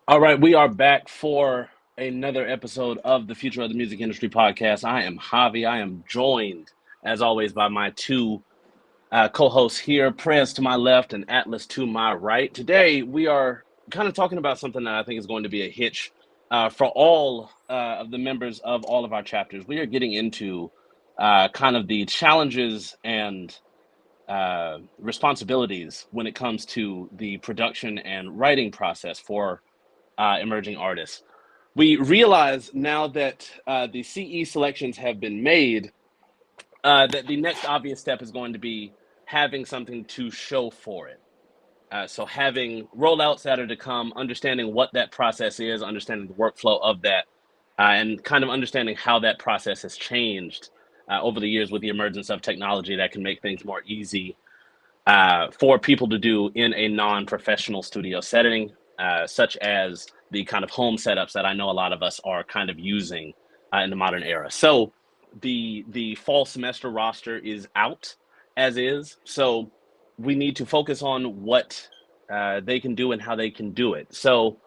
All right, we are back for another episode of the Future of the Music Industry podcast. I am Javi. I am joined, as always, by my two co-hosts here, Prez to my left and Atlas to my right. Today, we are kind of talking about something that I think is going to be a hitch for all of the members of all of our chapters. We are getting into kind of the challenges and responsibilities when it comes to the production and writing process for emerging artists. We realize now that the CE selections have been made, that the next obvious step is going to be having something to show for it. So having rollouts that are to come, understanding what that process is, understanding the workflow of that, and kind of understanding how that process has changed over the years with the emergence of technology that can make things more easy for people to do in a non-professional studio setting, such as the kind of home setups that I know a lot of us are kind of using in the modern era. So the fall semester roster is out as is. So we need to focus on what they can do and how they can do it. So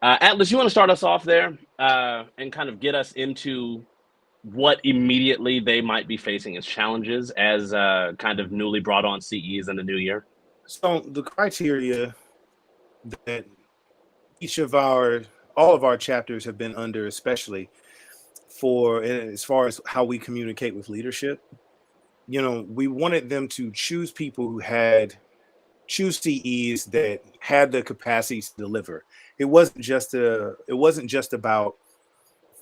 Atlas, you want to start us off there and kind of get us into what immediately they might be facing as challenges as kind of newly brought on CEs in the new year? So the criteria that each of our all of our chapters have been under, especially for as far as how we communicate with leadership, we wanted them to choose people who had choose CEs that had the capacity to deliver. It wasn't just about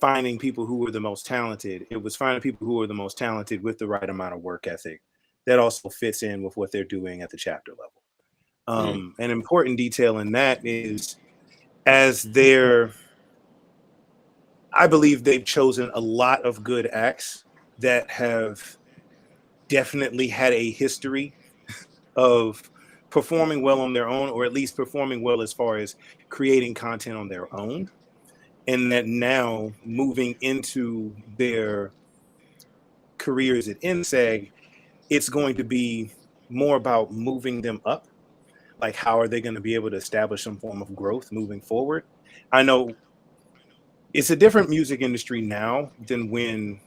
finding people who were the most talented. It was finding people who were the most talented with the right amount of work ethic that also fits in with what they're doing at the chapter level. Mm. An important detail in that is as their I believe they've chosen a lot of good acts that have definitely had a history of performing well on their own, or at least performing well as far as creating content on their own. And that now moving into their careers at NCEG, it's going to be more about moving them up. Like, how are they going to be able to establish some form of growth moving forward? I know it's a different music industry now than when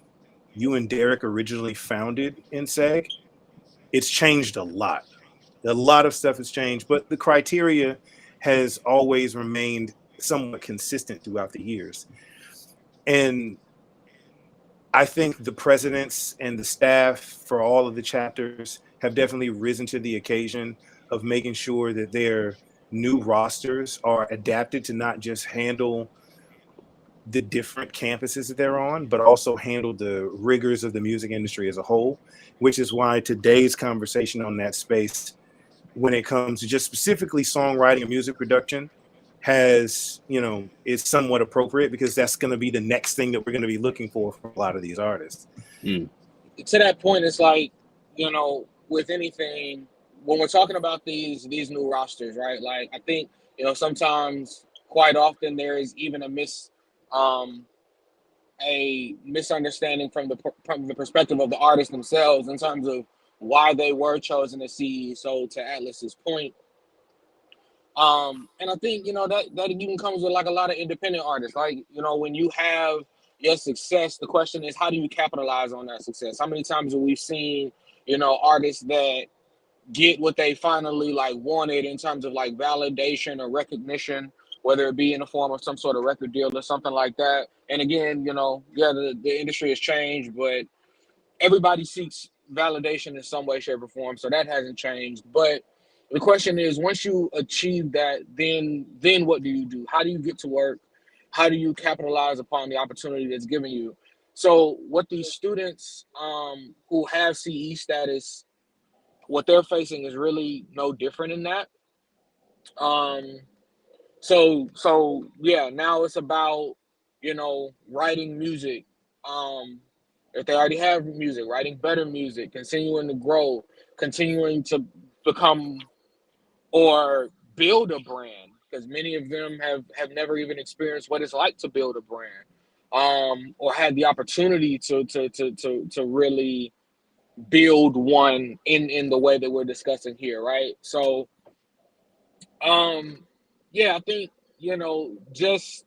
you and Derek originally founded NCEG. It's changed a lot. A lot of stuff has changed, but the criteria has always remained somewhat consistent throughout the years. And I think the presidents and the staff for all of the chapters have definitely risen to the occasion of making sure that their new rosters are adapted to not just handle the different campuses that they're on, but also handle the rigors of the music industry as a whole, which is why today's conversation on that space, when it comes to just specifically songwriting and music production, is somewhat appropriate, because that's going to be the next thing that we're going to be looking for from a lot of these artists. Mm. To that point, it's like, with anything, when we're talking about these new rosters, right? Like, I think, sometimes, quite often, there is even a misunderstanding from the perspective of the artists themselves in terms of why they were chosen to see. So to Atlas's point, and I think that even comes with like a lot of independent artists. Like, when you have your success, the question is, how do you capitalize on that success? How many times have we seen artists that get what they finally like wanted in terms of like validation or recognition, whether it be in the form of some sort of record deal or something like that. And again, the industry has changed, but everybody seeks validation in some way, shape, or form. So that hasn't changed. But the question is, once you achieve that, then what do you do? How do you get to work? How do you capitalize upon the opportunity that's given you? So what these students who have CE status, what they're facing is really no different in that. Um, so yeah, now it's about, writing music. If they already have music, writing better music, continuing to grow, continuing to become or build a brand, because many of them have never even experienced what it's like to build a brand, or had the opportunity to really build one in the way that we're discussing here, right? So, yeah, I think just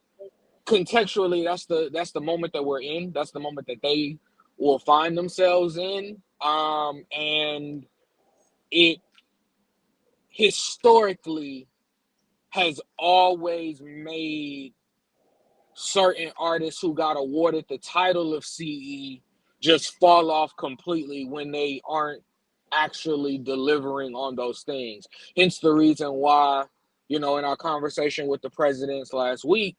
contextually, that's the moment that we're in. That's the moment that they will find themselves in. And it historically has always made certain artists who got awarded the title of CE just fall off completely when they aren't actually delivering on those things. Hence the reason why, in our conversation with the presidents last week,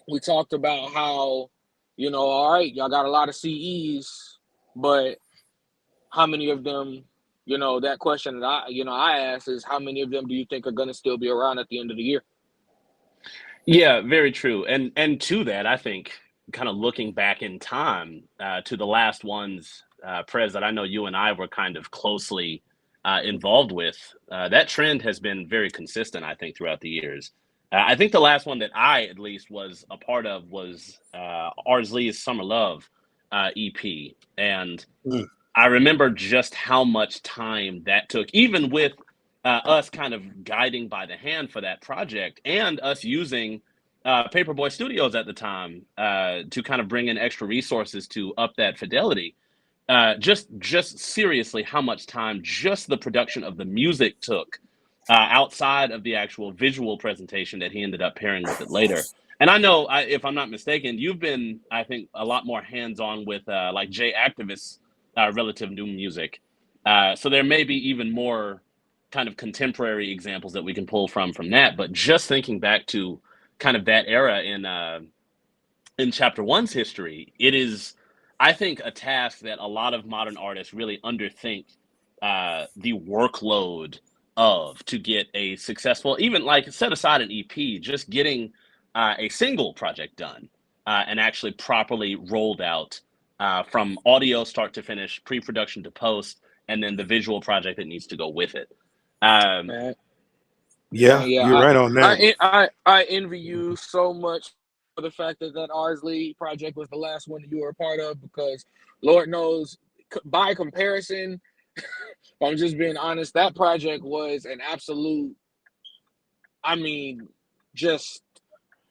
we talked about how, all right, y'all got a lot of CEs, but how many of them, that question that I asked is how many of them do you think are going to still be around at the end of the year? Yeah, very true. And to that, I think kind of looking back in time to the last ones, Prez, that I know you and I were kind of closely involved with, that trend has been very consistent, I think, throughout the years. I think the last one that I at least was a part of was Arsley's Summer Love EP. And I remember just how much time that took, even with us kind of guiding by the hand for that project and us using Paperboy Studios at the time to kind of bring in extra resources to up that fidelity. Just seriously, how much time just the production of the music took outside of the actual visual presentation that he ended up pairing with it later. And I know, if I'm not mistaken, you've been, I think, a lot more hands-on with like J Activist's relative new music. So there may be even more kind of contemporary examples that we can pull from that. But just thinking back to kind of that era in chapter one's history, it is, I think, a task that a lot of modern artists really underthink the workload of to get a successful, even like set aside an EP, just getting a single project done and actually properly rolled out from audio start to finish, pre-production to post, and then the visual project that needs to go with it. Yeah, you're right on that. I envy you so much for the fact that Arsley project was the last one that you were a part of, because Lord knows, by comparison, if I'm just being honest, that project was an absolute, just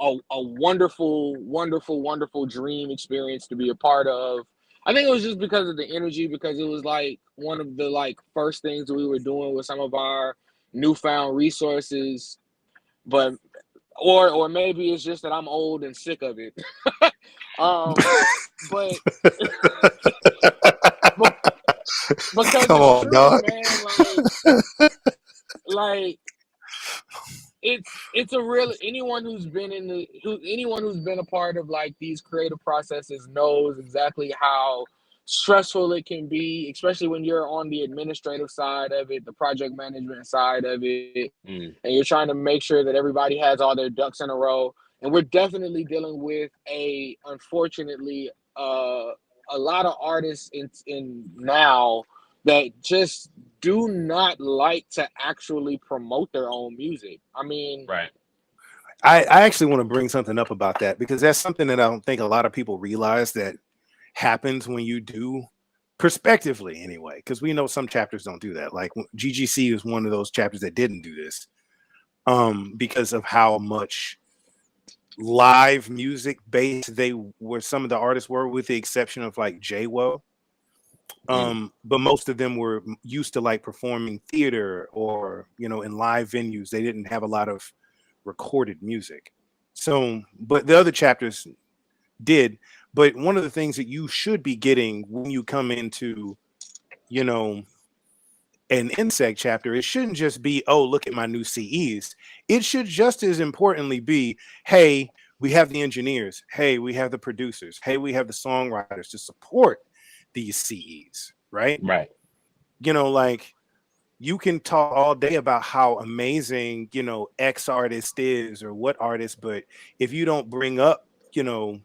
a wonderful, wonderful, wonderful dream experience to be a part of. I think it was just because of the energy, because it was like one of the first things that we were doing with some of our newfound resources. But or maybe it's just that I'm old and sick of it. But because Come it's on, true, dog. man. Like it's a real, anyone who's been a part of like these creative processes knows exactly how stressful it can be, especially when you're on the administrative side of it, the project management side of it, and you're trying to make sure that everybody has all their ducks in a row. And we're definitely dealing with unfortunately, a lot of artists in now that just do not like to actually promote their own music. Right. I actually want to bring something up about that, because that's something that I don't think a lot of people realize that happens when you do prospectively anyway, because we know some chapters don't do that. Like GGC is one of those chapters that didn't do this because of how much live music based some of the artists were, with the exception of like J-Wo. But most of them were used to like performing theater or in live venues. They didn't have a lot of recorded music. So, but the other chapters did. But one of the things that you should be getting when you come into an NCEG chapter, it shouldn't just be, oh, look at my new CEs. It should just as importantly be, hey, we have the engineers, hey, we have the producers, hey, we have the songwriters to support these CEs, right? Like, you can talk all day about how amazing X artist is or what artist, but if you don't bring up I'm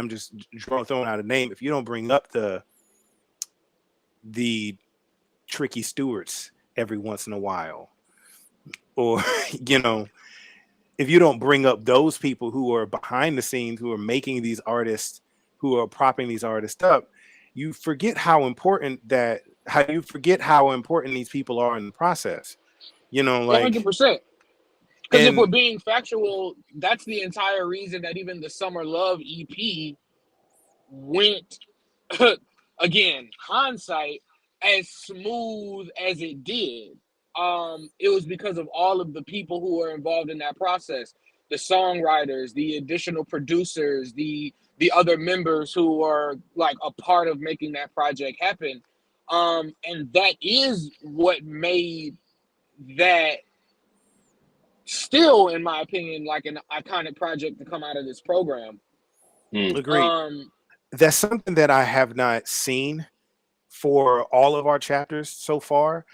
just throwing out a name, if you don't bring up the Tricky Stewarts every once in a while, or if you don't bring up those people who are behind the scenes, who are making these artists, who are propping these artists up, you forget how important these people are in the process. like, 100%. Because if we're and being factual, that's the entire reason that even the Summer Love EP went, again, hindsight, as smooth as it did. It was because of all of the people who were involved in that process, the songwriters, the additional producers, the other members who were like a part of making that project happen. And that is what made that still, in my opinion, like an iconic project to come out of this program. agreed. Um, That's something that I have not seen for all of our chapters so far.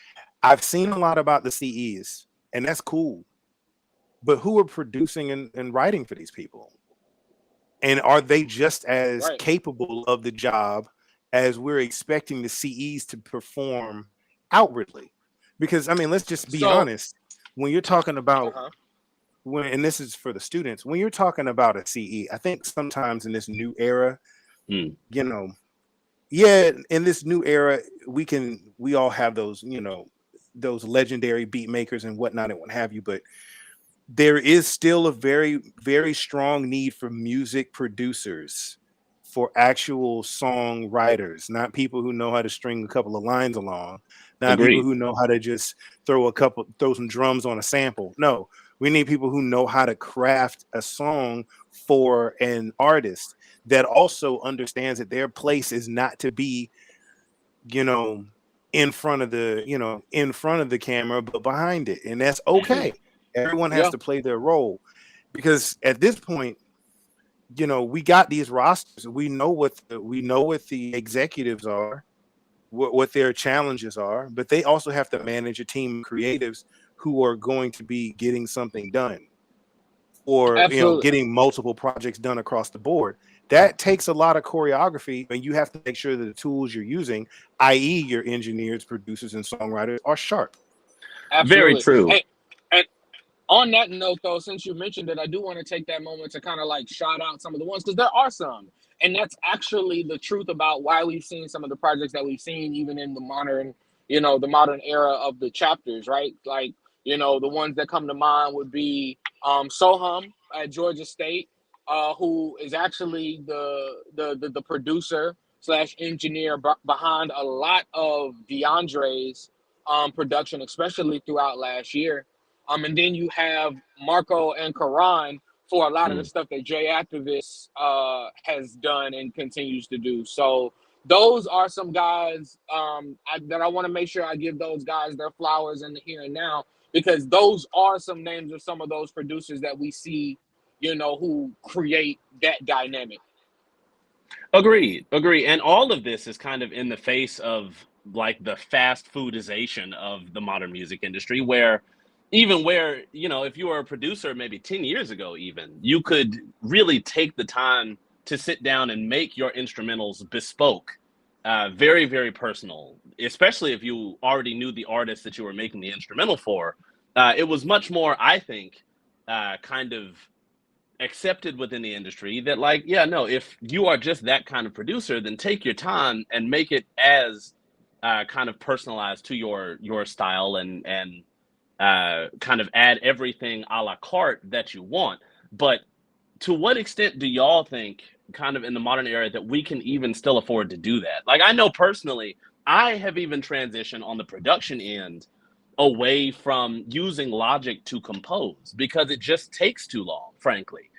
I've seen a lot about the CEs, and that's cool. But who are producing and writing for these people? And are they just as right. capable of the job as we're expecting the CEs to perform outwardly? Because I mean, let's just be So, honest. When you're talking about uh-huh. and this is for the students, when you're talking about a CE, I think sometimes in this new era, Mm. you know, yeah, in this new era, we all have those, those legendary beat makers and whatnot and what have you, but there is still a very, very strong need for music producers, for actual songwriters, not people who know how to string a couple of lines along, not people Agreed. who know how to just throw some drums on a sample. No, we need people who know how to craft a song for an artist that also understands that their place is not to be, you know, in front of the camera, but behind it. And that's Mhm. okay. Everyone has Yeah, to play their role, because at this point, we got these rosters. We know what the executives are, what their challenges are, but they also have to manage a team of creatives who are going to be getting something done, or absolutely. getting multiple projects done across the board. That takes a lot of choreography, and you have to make sure that the tools you're using, i.e. your engineers, producers, and songwriters, are sharp. Very Absolutely. true. And on that note, though, since you mentioned it, I do want to take that moment to kind of like shout out some of the ones, because there are some. And that's actually the truth about why we've seen some of the projects that we've seen, even in the modern era of the chapters, right? Like, the ones that come to mind would be Soham at Georgia State, who is actually the producer slash engineer behind a lot of DeAndre's production, especially throughout last year. And then you have Marco and Karan for a lot of the Mm. stuff that Jay Activist has done and continues to do. So those are some guys that I want to make sure I give those guys their flowers in the here and now, because those are some names of some of those producers that we see, who create that dynamic. Agreed. Agree. And all of this is kind of in the face of like the fast foodization of the modern music industry, where if you were a producer maybe 10 years ago, even, you could really take the time to sit down and make your instrumentals bespoke, very, very personal, especially if you already knew the artist that you were making the instrumental for. It was much more, I think, kind of accepted within the industry that, like, yeah, no, if you are just that kind of producer, then take your time and make it as kind of personalized to your style, and kind of add everything a la carte that you want. But to what extent do y'all think, kind of in the modern era, that we can even still afford to do that? Like, I know personally, I have even transitioned on the production end away from using Logic to compose, because it just takes too long, frankly.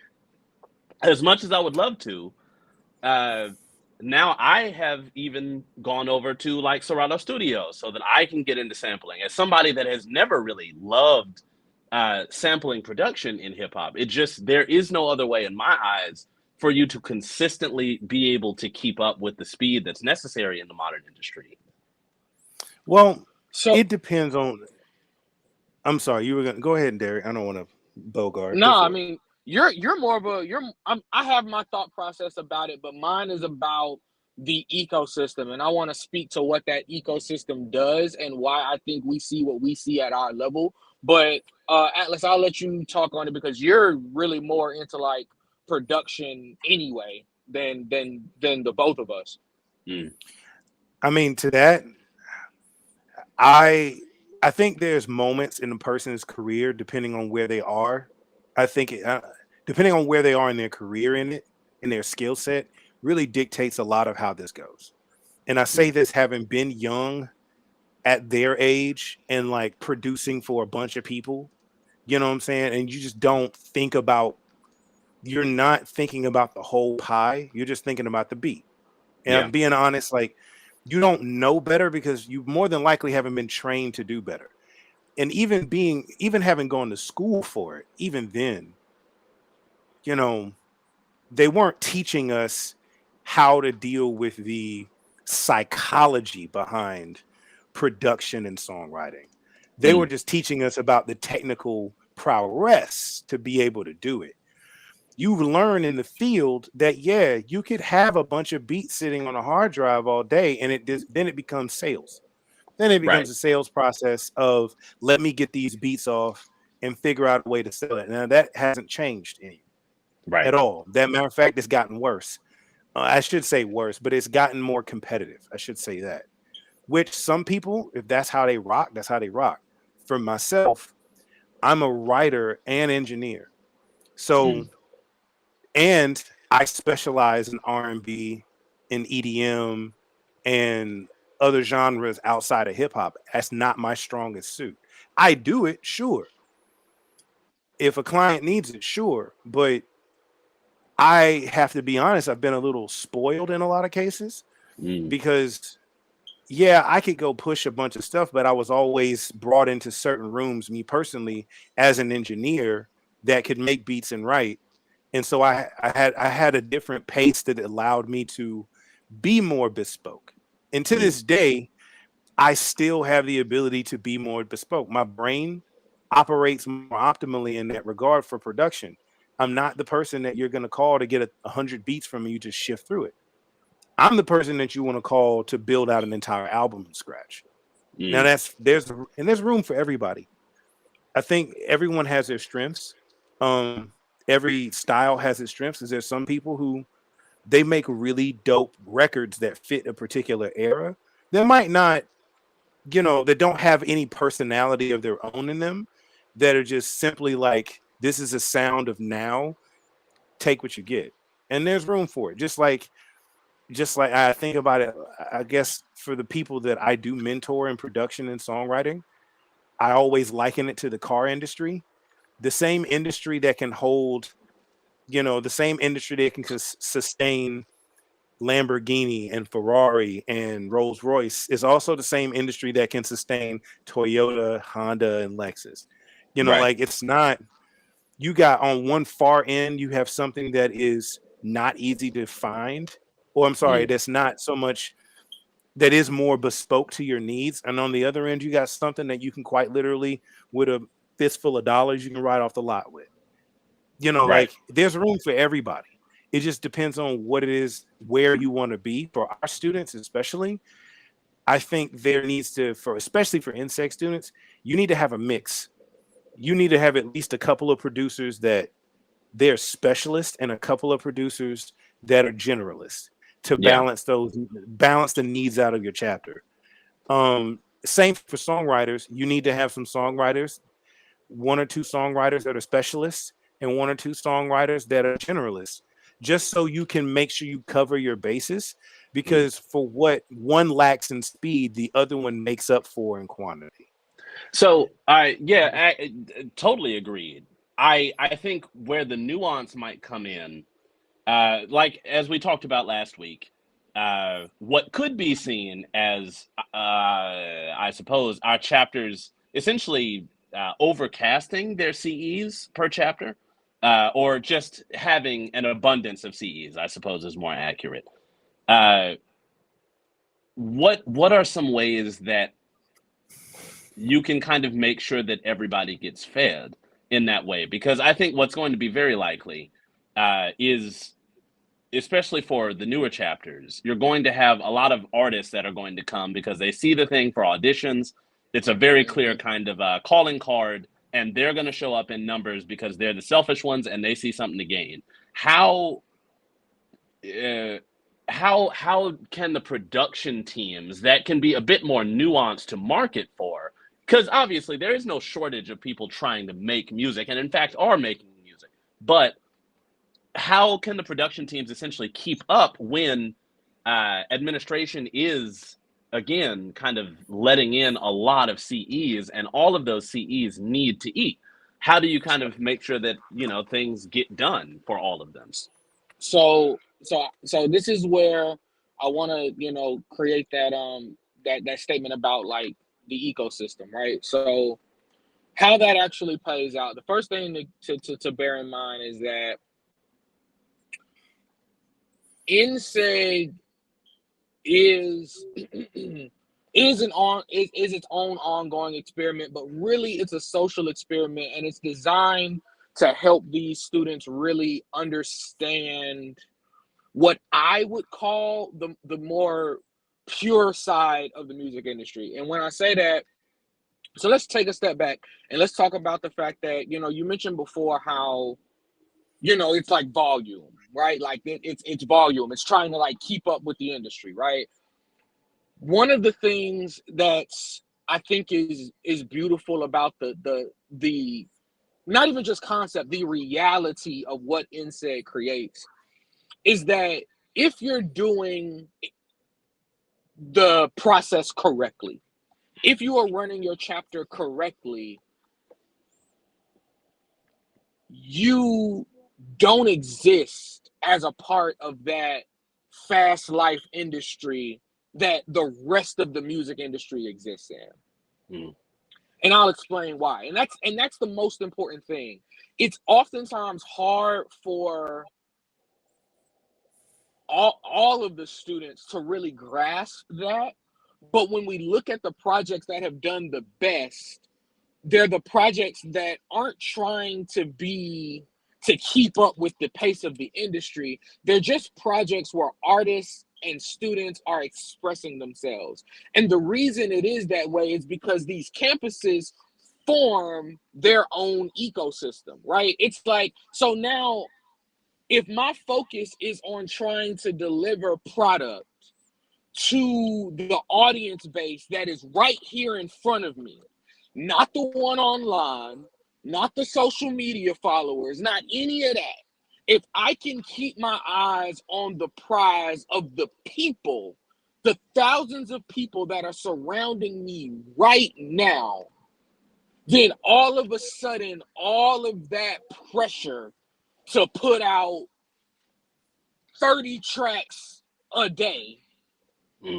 As much as I would love to, uh, now I have even gone over to like Serato Studios so that I can get into sampling. As somebody that has never really loved sampling production in hip hop, there is no other way in my eyes for you to consistently be able to keep up with the speed that's necessary in the modern industry. Well, So it depends on. I'm sorry, you were gonna go ahead, Derek. I don't want to bogart. no, Go I for it. mean you're more of a you're I have my thought process about it, but mine is about the ecosystem, and I want to speak to what that ecosystem does and why I think we see what we see at our level. But Atlas, I'll let you talk on it because you're really more into like production anyway than the both of us. Mm. I mean, to that, I I think there's moments in a person's career, depending on where they are. I think depending on where they are in their career in their skill set, really dictates a lot of how this goes. And I say Mm. this having been young at their age and like producing for a bunch of people, you know what I'm saying? And you just don't think about, you're not thinking about the whole pie. You're just thinking about the beat. And Yeah. I'm being honest, like you don't know better because you more than likely haven't been trained to do better. And even having gone to school for it, even then, you know, they weren't teaching us how to deal with the psychology behind production and songwriting. They were Mm. just teaching us about the technical prowess to be able to do it. You learn in the field that yeah, you could have a bunch of beats sitting on a hard drive all day, and then it becomes sales. Then it becomes Right. a sales process of let me get these beats off and figure out a way to sell it. Now that hasn't changed any Right. at all. That matter of fact, it's gotten worse. I should say worse, but it's gotten more competitive. I should say that. Which some people, if that's how they rock, that's how they rock. For myself, I'm a writer and engineer. So, Mm. and I specialize in R&B and EDM and other genres outside of hip hop. That's not my strongest suit. I do it, sure. If a client needs it, sure. But I have to be honest, I've been a little spoiled in a lot of cases Mm. because yeah, I could go push a bunch of stuff, but I was always brought into certain rooms, me personally, as an engineer that could make beats and write. And so I had a different pace that allowed me to be more bespoke. And to Mm. this day, I still have the ability to be more bespoke. My brain operates more optimally in that regard for production. I'm not the person that you're going to call to get 100 beats from me. You just shift through it. I'm the person that you want to call to build out an entire album from scratch. Now Mm. there's room for everybody. I think everyone has their strengths. Um, every style has its strengths. Is there some people who they make really dope records that fit a particular era? They might not, that don't have any personality of their own in them, that are just simply like, this is a sound of now, take what you get. And there's room for it. Just like I think about it, I guess for the people that I do mentor in production and songwriting, I always liken it to the car industry. The same industry that can hold, the same industry that can sustain Lamborghini and Ferrari and Rolls Royce is also the same industry that can sustain Toyota, Honda, and Lexus. Right. Like it's not, you got on one far end, you have something that is not easy to find, or I'm sorry, Mm. that's not so much, that is more bespoke to your needs. And on the other end, you got something that you can quite literally, with a fistful of dollars, you can ride off the lot with. Right. Like there's room for everybody. It just depends on what it is, where you want to be. For our students, especially, I think there needs to, especially for NCEG students, you need to have a mix. You need to have at least a couple of producers that they're specialists and a couple of producers that are generalists to Yeah. balance the needs out of your chapter. Same for songwriters. You need to have some songwriters, one or two songwriters that are specialists, and one or two songwriters that are generalists, just so you can make sure you cover your bases. Mm. Because for what one lacks in speed, the other one makes up for in quantity. So I totally agreed. I think where the nuance might come in, like as we talked about last week, what could be seen as, I suppose, our chapters essentially overcasting their CEs per chapter, or just having an abundance of CEs, I suppose, is more accurate. Uh, what are some ways that you can kind of make sure that everybody gets fed in that way? Because I think what's going to be very likely is, especially for the newer chapters, you're going to have a lot of artists that are going to come because they see the thing for auditions. It's a very clear kind of calling card, and they're going to show up in numbers because they're the selfish ones and they see something to gain. How uh, how can the production teams that can be a bit more nuanced to market for because obviously there is no shortage of people trying to make music, and in fact are making music. But how can the production teams essentially keep up when administration is, again, kind of letting in a lot of CEs, and all of those CEs need to eat? How do you kind of make sure that, you know, things get done for all of them? So this is where I want to, you know, create that that statement about like the ecosystem, right? So how that actually plays out. The first thing to bear in mind is that NCEG is is its own ongoing experiment, but really it's a social experiment, and it's designed to help these students really understand what I would call the more pure side of the music industry. And when I say that, so let's take a step back and let's talk about the fact that, you know, you mentioned before how, you know, it's like volume, right? Like it's volume. It's trying to like keep up with the industry, right? One of the things that's I think is beautiful about the not even just concept, the reality of what NCEG creates is that if you're doing the process correctly, if you are running your chapter correctly, you don't exist as a part of that fast life industry that the rest of the music industry exists in. Mm. And I'll explain why. And that's the most important thing. It's oftentimes hard for all of the students to really grasp that. But when we look at the projects that have done the best, they're the projects that aren't trying to keep up with the pace of the industry. They're just projects where artists and students are expressing themselves. And the reason it is that way is because these campuses form their own ecosystem, right? It's like, so now if my focus is on trying to deliver product to the audience base that is right here in front of me, not the one online, not the social media followers, not any of that. If I can keep my eyes on the prize of the people, the thousands of people that are surrounding me right now, then all of a sudden, all of that pressure to put out 30 tracks a day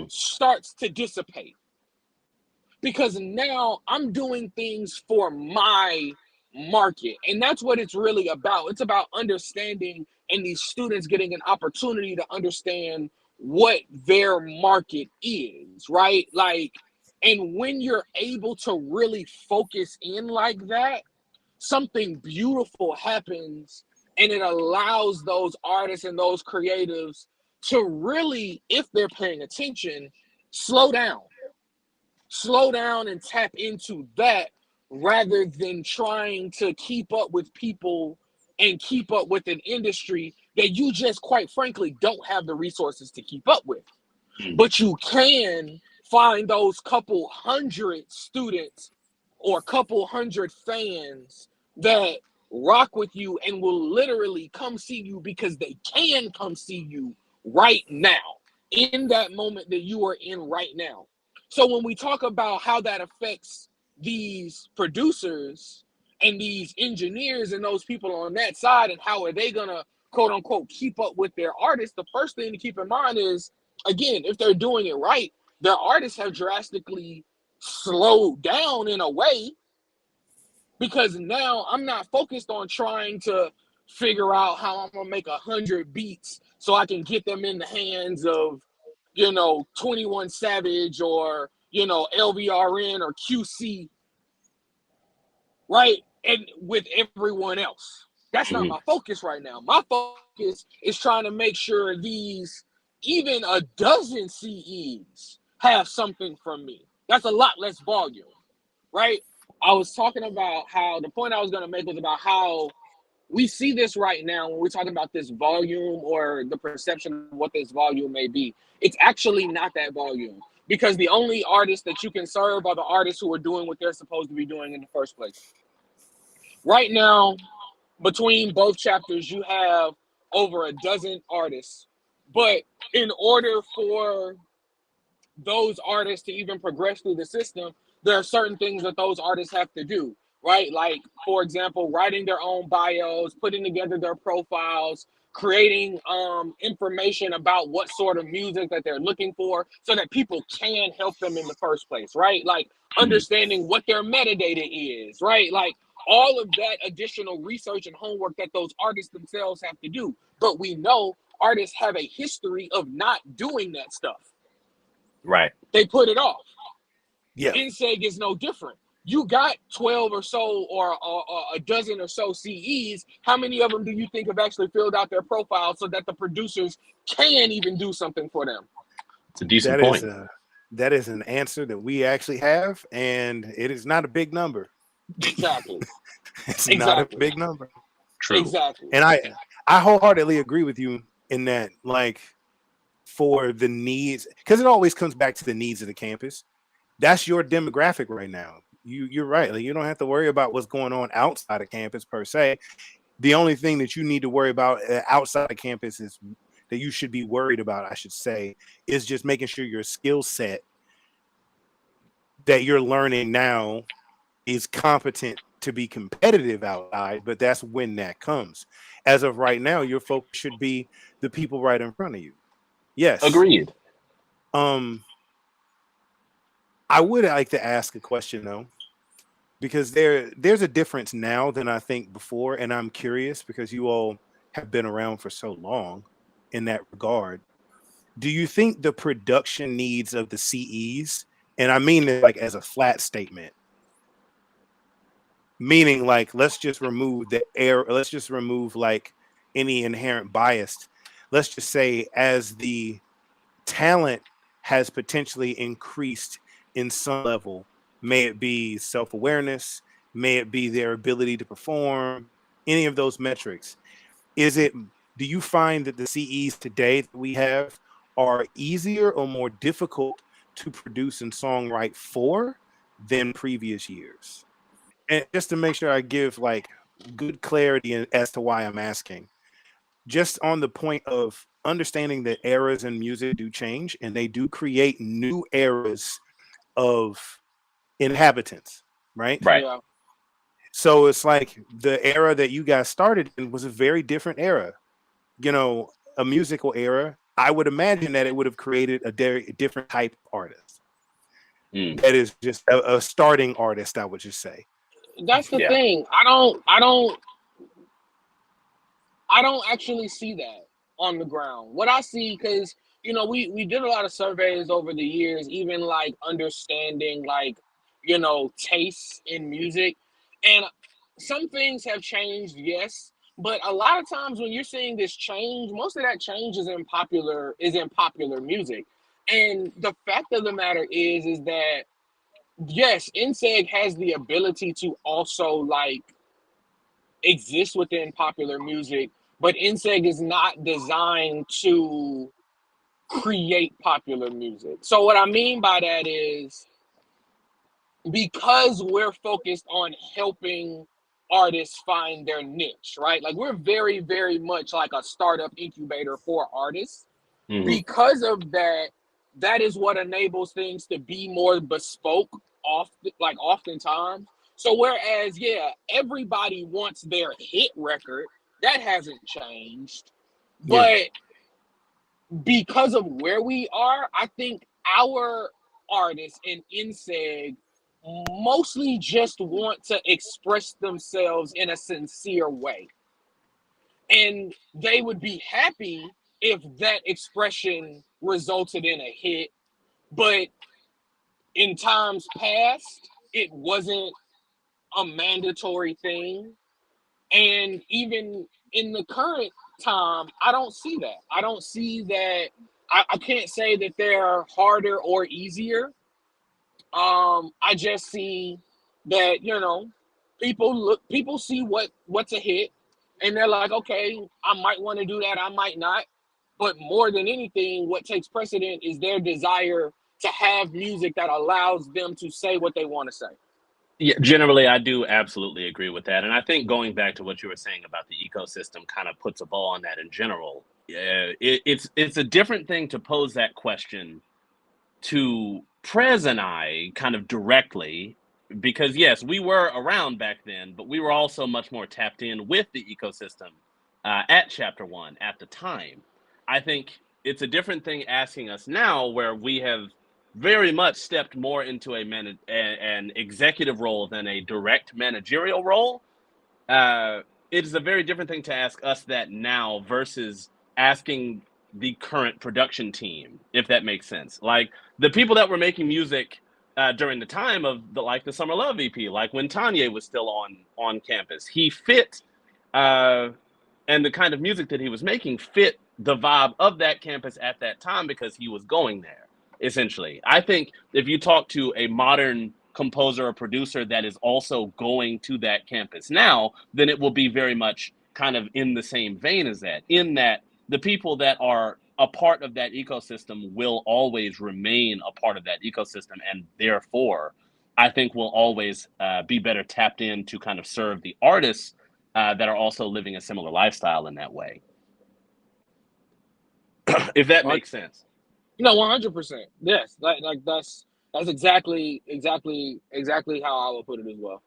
starts to dissipate. Because now I'm doing things for my market. And that's what it's really about. It's about understanding, and these students getting an opportunity to understand what their market is, right? Like, and when you're able to really focus in like that, something beautiful happens, and it allows those artists and those creatives to really, if they're paying attention, slow down and tap into that, rather than trying to keep up with people and keep up with an industry that you just, quite frankly, don't have the resources to keep up with. But you can find those couple hundred students or couple hundred fans that rock with you and will literally come see you because they can come see you right now, in that moment that you are in right now. So when we talk about how that affects these producers and these engineers and those people on that side, and how are they gonna, quote unquote, keep up with their artists, the first thing to keep in mind is, again, if they're doing it right, their artists have drastically slowed down in a way, because now I'm not focused on trying to figure out how I'm gonna make 100 beats so I can get them in the hands of, you know, 21 Savage or, you know, LVRN or QC, right? And with everyone else. That's not my focus right now. My focus is trying to make sure these, even a dozen CEs have something from me. That's a lot less volume, right? I was talking about how, the point I was going to make was about how we see this right now when we're talking about this volume, or the perception of what this volume may be. It's actually not that volume, because the only artists that you can serve are the artists who are doing what they're supposed to be doing in the first place. Right now, between both chapters, you have over a dozen artists. But in order for those artists to even progress through the system, there are certain things that those artists have to do, right? Like, for example, writing their own bios, putting together their profiles, creating information about what sort of music that they're looking for so that people can help them in the first place, right? Like understanding what their metadata is, right? Like all of that additional research and homework that those artists themselves have to do. But we know artists have a history of not doing that stuff. Right. They put it off. Yeah. NCEG is no different. You got 12 or so or a dozen or so CEs. How many of them do you think have actually filled out their profile so that the producers can even do something for them? It's a decent point. That is an answer that we actually have, and it is not a big number. Exactly. It's not a big number. True. Exactly. And I wholeheartedly agree with you in that, like, for the needs, because it always comes back to the needs of the campus. That's your demographic right now. You're right. Like, you don't have to worry about what's going on outside of campus per se. The only thing that you need to worry about outside of campus is that you should be worried about, I should say, is just making sure your skill set that you're learning now is competent to be competitive outside, but that's when that comes. As of right now, your focus should be the people right in front of you. Yes. Agreed. I would like to ask a question though, because there's a difference now than I think before, and I'm curious because you all have been around for so long in that regard. Do you think the production needs of the CEs, and I mean it like as a flat statement, meaning like let's just remove the air, let's just remove like any inherent bias. Let's just say as the talent has potentially increased in some level, may it be self-awareness, may it be their ability to perform, any of those metrics. Do you find that the CEs today that we have are easier or more difficult to produce and songwrite for than previous years? And just to make sure I give like good clarity as to why I'm asking, just on the point of understanding that eras in music do change and they do create new eras of inhabitants, right? Right. Yeah. So it's like the era that you guys started in was a very different era, a musical era. I would imagine that it would have created a different type of artist. That is just a starting artist, I would just say. That's the thing. I don't actually see that on the ground. What I see, because we did a lot of surveys over the years, even like understanding like tastes in music, and some things have changed, yes, but a lot of times when you're seeing this change, most of that change is in popular music. And the fact of the matter is that yes, NCEG has the ability to also like exist within popular music, but NCEG is not designed to create popular music. So what I mean by that is, because we're focused on helping artists find their niche, right? Like we're very, very much like a startup incubator for artists. Because of that, that is what enables things to be more bespoke oftentimes. So whereas, everybody wants their hit record, that hasn't changed. But because of where we are, I think our artists in NCEG mostly just want to express themselves in a sincere way. And they would be happy if that expression resulted in a hit. But in times past, it wasn't a mandatory thing. And even in the current time, I don't see that. I don't see that. I can't say that they're harder or easier. I just see that, people see what's a hit, and they're like, okay, I might want to do that, I might not. But more than anything, what takes precedent is their desire to have music that allows them to say what they want to say. Yeah, generally, I do absolutely agree with that. And I think going back to what you were saying about the ecosystem kind of puts a bow on that in general. It's a different thing to pose that question to Prez and I kind of directly, because yes, we were around back then, but we were also much more tapped in with the ecosystem at Chapter One at the time. I think it's a different thing asking us now, where we have very much stepped more into an executive role than a direct managerial role. It's a very different thing to ask us that now versus asking the current production team, if that makes sense. Like the people that were making music during the time of the Summer Love EP, like when Tanya was still on campus, he fit, and the kind of music that he was making fit the vibe of that campus at that time because he was going there. Essentially, I think if you talk to a modern composer or producer that is also going to that campus now, then it will be very much kind of in the same vein as that, in that the people that are a part of that ecosystem will always remain a part of that ecosystem, and therefore I think will always be better tapped in to kind of serve the artists that are also living a similar lifestyle in that way. If that makes sense. 100%. Yes, that's exactly how I would put it as well.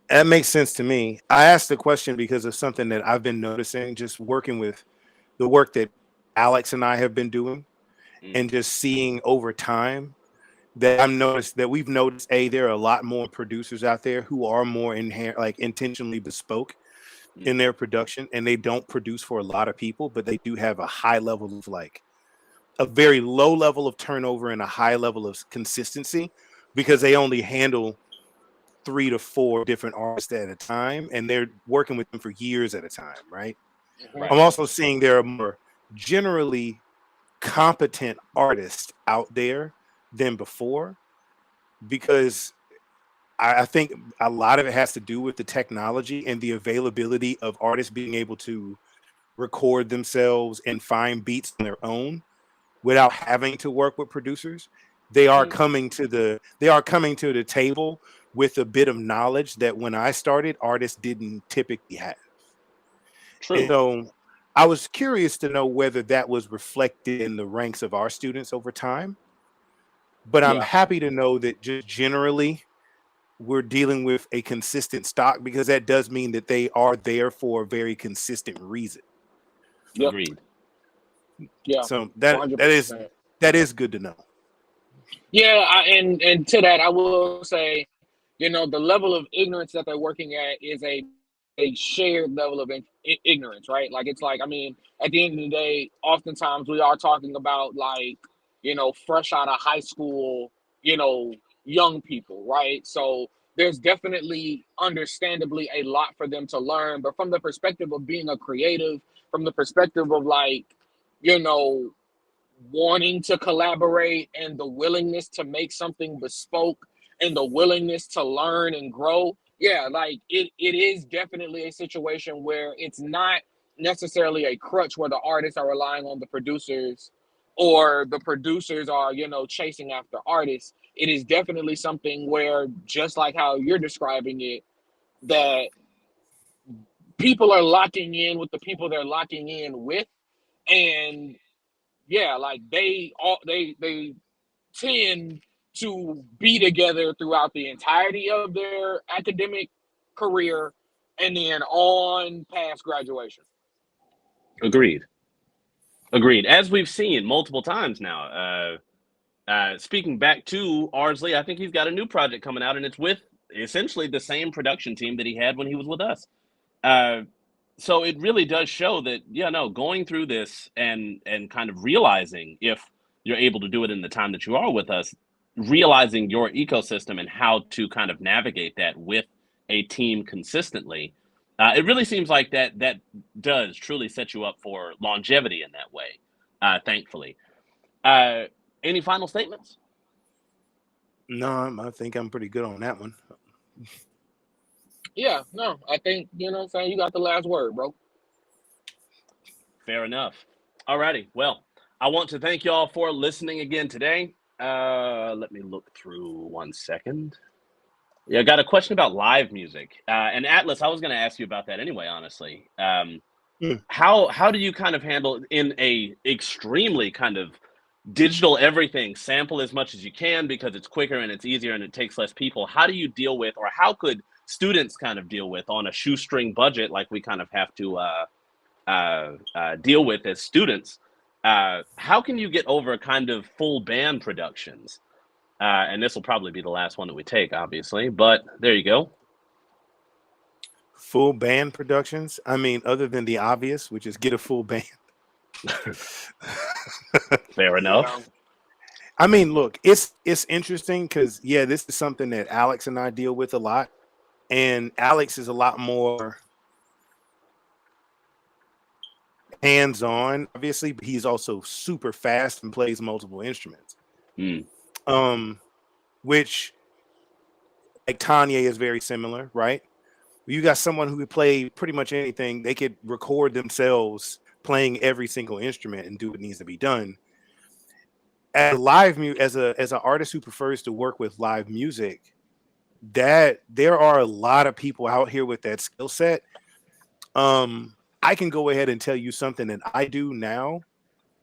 That makes sense to me. I asked the question because of something that I've been noticing, just working with the work that Alex and I have been doing, and just seeing over time that we've noticed there are a lot more producers out there who are more intentionally bespoke in their production, and they don't produce for a lot of people, but they do have a high level of a very low level of turnover and a high level of consistency, because they only handle 3 to 4 different artists at a time, and they're working with them for years at a time, right? Right. I'm also seeing there are more generally competent artists out there than before, because I think a lot of it has to do with the technology and the availability of artists being able to record themselves and find beats on their own without having to work with producers. They are coming to the table with a bit of knowledge that when I started, artists didn't typically have. True. And so I was curious to know whether that was reflected in the ranks of our students over time. But I'm happy to know that just generally we're dealing with a consistent stock, because that does mean that they are there for a very consistent reason. Yep. Agreed. Yeah. So that is good to know. Yeah, and to that, I will say, the level of ignorance that they're working at is a shared level of ignorance, right? Like, it's like, I mean, at the end of the day, oftentimes we are talking about fresh out of high school, young people, right? So there's definitely, understandably, a lot for them to learn, but from the perspective of being a creative, from the perspective of wanting to collaborate and the willingness to make something bespoke and the willingness to learn and grow, it is definitely a situation where it's not necessarily a crutch where the artists are relying on the producers or the producers are chasing after artists. It is definitely something where, just like how you're describing it, that people are locking in with the people they're locking in with, and they tend to be together throughout the entirety of their academic career and then on past graduation. Agreed. As we've seen multiple times now. Speaking back to Ardsley, I think he's got a new project coming out, and it's with essentially the same production team that he had when he was with us. So it really does show that, going through this and kind of realizing, if you're able to do it in the time that you are with us, realizing your ecosystem and how to kind of navigate that with a team consistently, it really seems like that does truly set you up for longevity in that way, thankfully. Any final statements? No, I think I'm pretty good on that one. Yeah, no, I think, saying you got the last word, bro. Fair enough. Alrighty. Well, I want to thank y'all for listening again today. Let me look through 1 second. Yeah, I got a question about live music. And Atlas, I was going to ask you about that anyway, honestly. How do you kind of handle in a extremely kind of digital everything, sample as much as you can because it's quicker and it's easier and it takes less people? How do you deal with, or how could students kind of deal with on a shoestring budget like we kind of have to deal with as students? How can you get over kind of full band productions? And this will probably be the last one that we take, obviously, but there you go. Full band productions. I mean, other than the obvious, which is get a full band. Fair enough. I mean, look, it's interesting because this is something that Alex and I deal with a lot, and Alex is a lot more hands-on, obviously, but he's also super fast and plays multiple instruments. Which, like Kanye, is very similar, right? You got someone who could play pretty much anything. They could record themselves playing every single instrument and do what needs to be done. As an artist who prefers to work with live music, that there are a lot of people out here with that skill set. I can go ahead and tell you something that I do now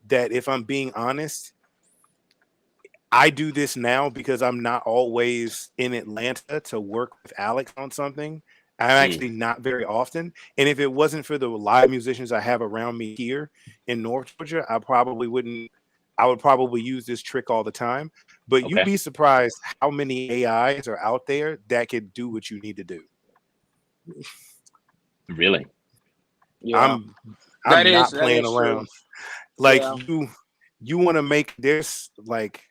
that, if I'm being honest, I do this now because I'm not always in Atlanta to work with Alex on something. I'm actually not very often. And if it wasn't for the live musicians I have around me here in North Georgia, I would probably use this trick all the time. But you'd be surprised how many AIs are out there that could do what you need to do. Really? Yeah. I'm not playing around. Like, you want to make this, like,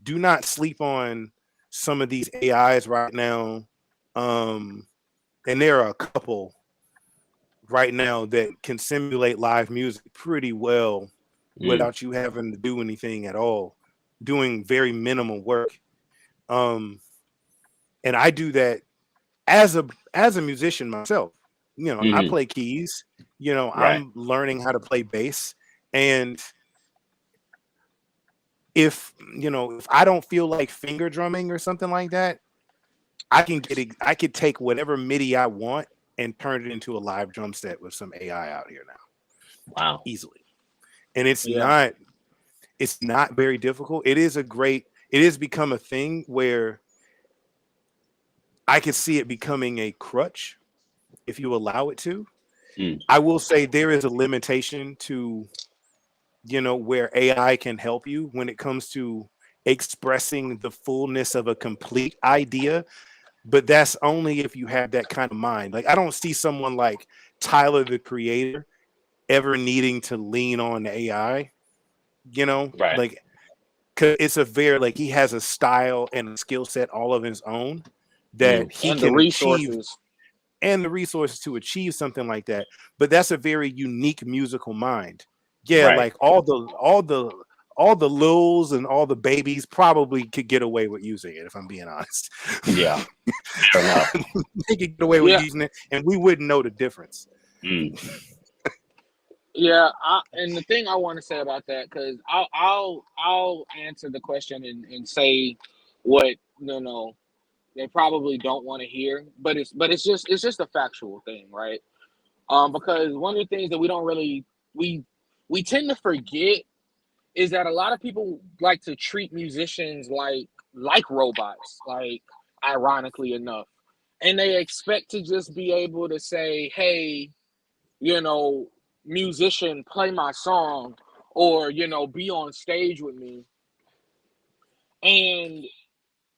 do not sleep on some of these AIs right now. And there are a couple right now that can simulate live music pretty well without you having to do anything at all, doing very minimal work. And I do that as a musician myself. I play keys, I'm learning how to play bass. And if I don't feel like finger drumming or something like that, I could take whatever MIDI I want and turn it into a live drum set with some AI out here now. Wow. Easily. And it's not very difficult. It has become a thing where I could see it becoming a crutch if you allow it to. I will say there is a limitation to, where AI can help you when it comes to expressing the fullness of a complete idea. But that's only if you have that kind of mind. Like, I don't see someone like Tyler, the Creator, ever needing to lean on AI, like, cause it's he has a style and a skill set all of his own that he can achieve, and the resources to achieve something like that. But that's a very unique musical mind. Like all the Lils and all the babies probably could get away with using it, if I'm being honest. Yeah. Fair enough. They could get away with using it, and we wouldn't know the difference. Yeah, and the thing I want to say about that, because I'll answer the question and say what they probably don't want to hear, but it's just a factual thing, right? Because one of the things that we tend to forget is that a lot of people like to treat musicians like robots, like, ironically enough. And they expect to just be able to say, hey, musician, play my song, or, be on stage with me. And,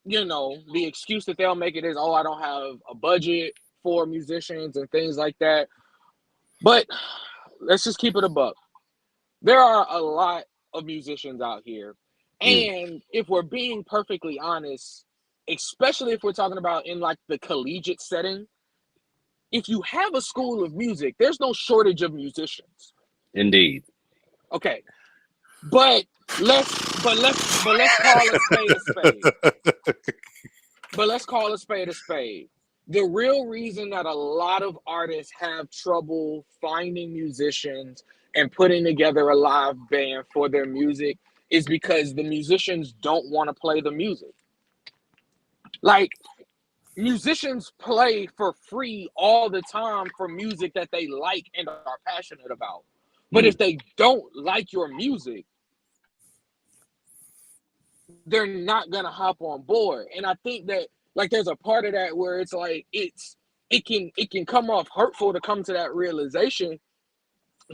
the excuse that they'll make it is, oh, I don't have a budget for musicians and things like that. But let's just keep it a buck. There are a lot of musicians out here. And if we're being perfectly honest, especially if we're talking about in like the collegiate setting, if you have a school of music, there's no shortage of musicians. Indeed. Okay. But let's call a spade a spade. But let's call a spade a spade. The real reason that a lot of artists have trouble finding musicians and putting together a live band for their music is because the musicians don't want to play the music. Like, musicians play for free all the time for music that they like and are passionate about. But if they don't like your music, they're not gonna hop on board. And I think that, like, there's a part of that where it's like it can come off hurtful to come to that realization.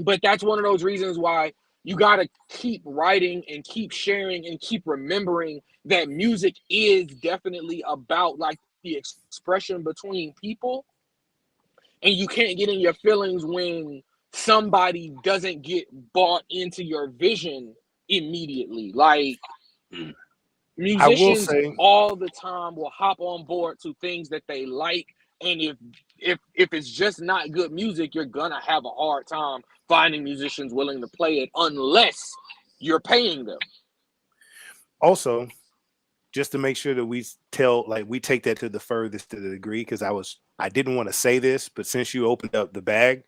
But that's one of those reasons why you got to keep writing and keep sharing and keep remembering that music is definitely about, like, the expression between people. And you can't get in your feelings when somebody doesn't get bought into your vision immediately. Like, I will musicians say, all the time will hop on board to things that they like, and if it's just not good music, you're gonna have a hard time finding musicians willing to play it unless you're paying them. also, just to make sure that we take that to the furthest to the degree, because I didn't want to say this, but since you opened up the bag,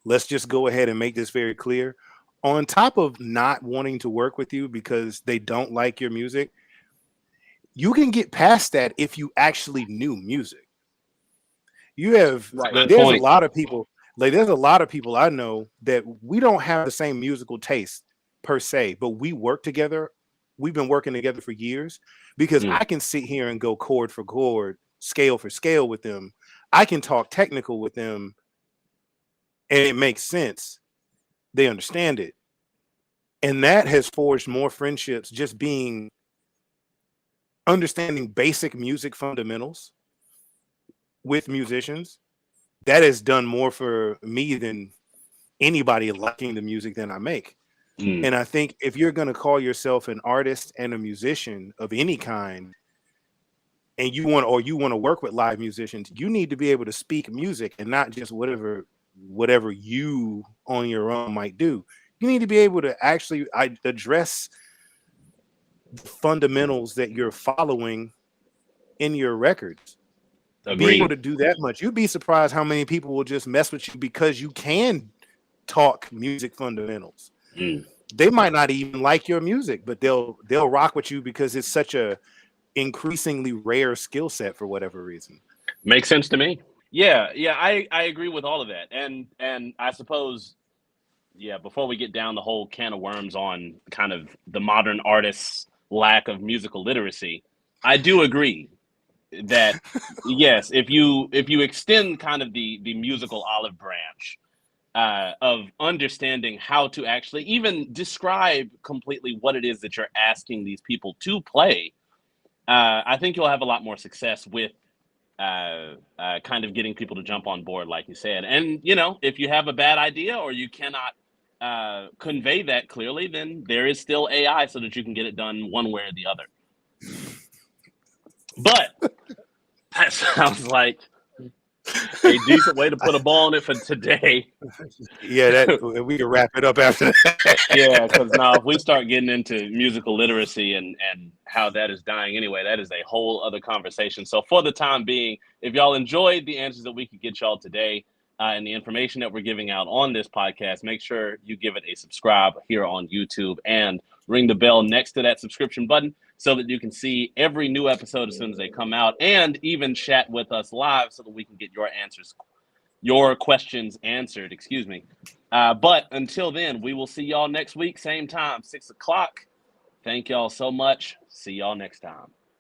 let's just go ahead and make this very clear. On top of not wanting to work with you because they don't like your music, you can get past that if you actually knew music. You have Right. there's a lot of people, there's a lot of people I know that we don't have the same musical taste per se, but we work together. We've been working together for years because I can sit here and go chord for chord, scale for scale with them. I can talk technical with them and it makes sense. They understand it. And that has forged more friendships, just being understanding basic music fundamentals with musicians. That has done more for me than anybody liking the music that I make. And I think if you're going to call yourself an artist and a musician of any kind, and you want to work with live musicians, you need to be able to speak music and not just whatever you on your own might do. You need to be able to actually address the fundamentals that you're following in your records. Be able to do that much. You'd be surprised how many people will just mess with you because you can talk music fundamentals. They might not even like your music, but they'll rock with you because it's such a increasingly rare skill set for whatever reason. Makes sense to me. Yeah, I agree with all of that. And I suppose, before we get down the whole can of worms on kind of the modern artist's lack of musical literacy, I do agree that yes, if you extend kind of the musical olive branch of understanding how to actually even describe completely what it is that you're asking these people to play, I think you'll have a lot more success with kind of getting people to jump on board, like you said. And if you have a bad idea or you cannot convey that clearly, then there is still AI so that you can get it done one way or the other. But that sounds like a decent way to put a ball on it for today. Yeah, we can wrap it up after that. Yeah, because now if we start getting into musical literacy and how that is dying anyway, that is a whole other conversation. So for the time being, if y'all enjoyed the answers that we could get y'all today and the information that we're giving out on this podcast, make sure you give it a subscribe here on YouTube and ring the bell next to that subscription button so that you can see every new episode as soon as they come out, and even chat with us live so that we can get your questions answered, excuse me. But until then, we will see y'all next week, same time, 6 o'clock. Thank y'all so much. See y'all next time.